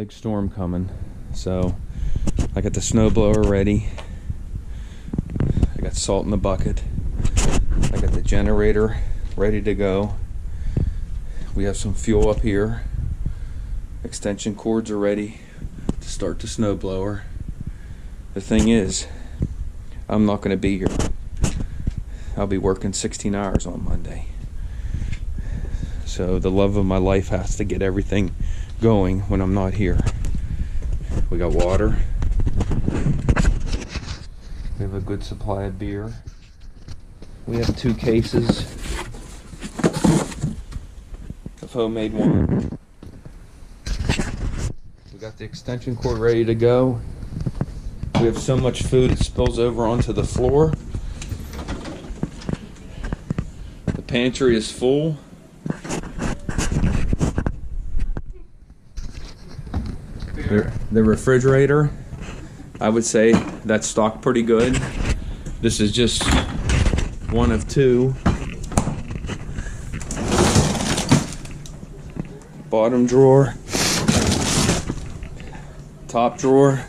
big storm coming, so I got the snowblower ready. I got salt in the bucket. I got the generator ready to go. We have some fuel up here. Extension cords are ready to start the snowblower. The thing is, I'm not going to be here. I'll be working 16 hours on Monday. So the love of my life has to get everything going when I'm not here. We got water. We have a good supply of beer. We have 2 cases of homemade wine. We got the extension cord ready to go. We have so much food it spills over onto the floor. The pantry is full. The refrigerator, I would say that's stocked pretty good. This is just one of 2. Bottom drawer, top drawer.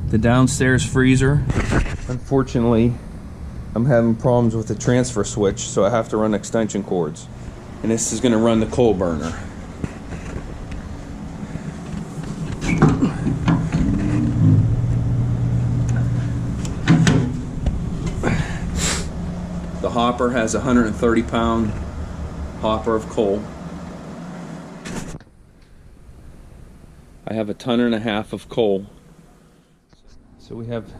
The downstairs freezer. Unfortunately, I'm having problems with the transfer switch, so I have to run extension cords. And this is going to run the coal burner. The hopper has a 130-pound hopper of coal. I have 1.5 tons of coal. So we have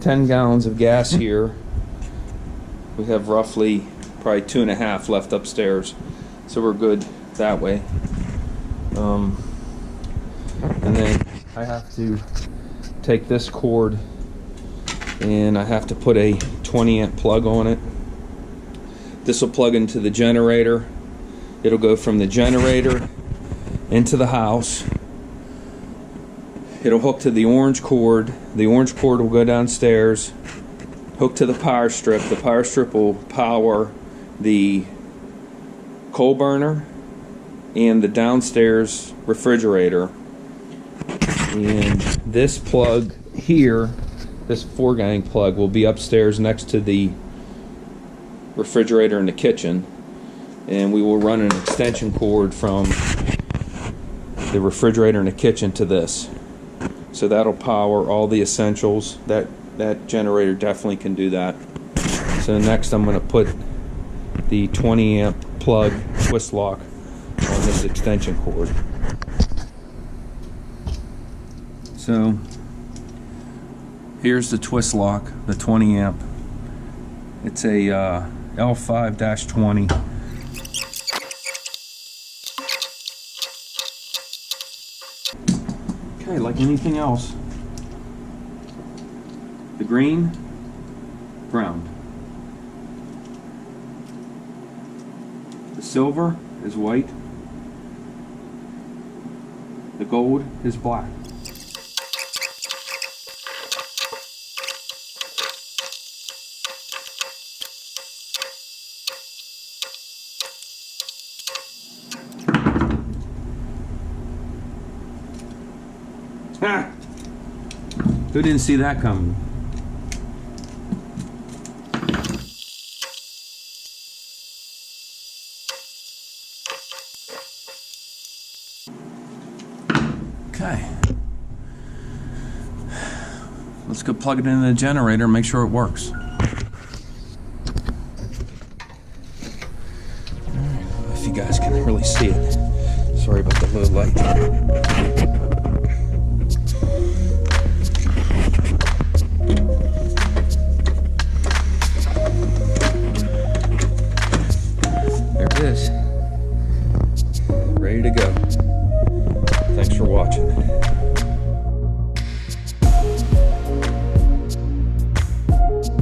10 gallons of gas here. We have roughly probably 2.5 left upstairs. So we're good that way. And then I have to take this cord and I have to put a 20-amp plug on it. This will plug into the generator. It'll go from the generator into the house. It'll hook to the orange cord. The orange cord will go downstairs, hook to the power strip. The power strip will power the coal burner and the downstairs refrigerator. And this plug here, this 4-gang plug, will be upstairs next to the refrigerator in the kitchen, and we will run an extension cord from the refrigerator in the kitchen to this. So that'll power all the essentials. That generator definitely can do that. So next I'm going to put the 20-amp plug twist lock on this extension cord. So here's the twist lock, the 20-amp. It's a L5-20. Okay, like anything else, the green, ground. The silver is white. The gold is black. Ah! Who didn't see that coming? Okay. Let's go plug it into the generator and make sure it works. Alright, if you guys can really see it. Sorry about the low light. There it is. Ready to go. Thanks for watching.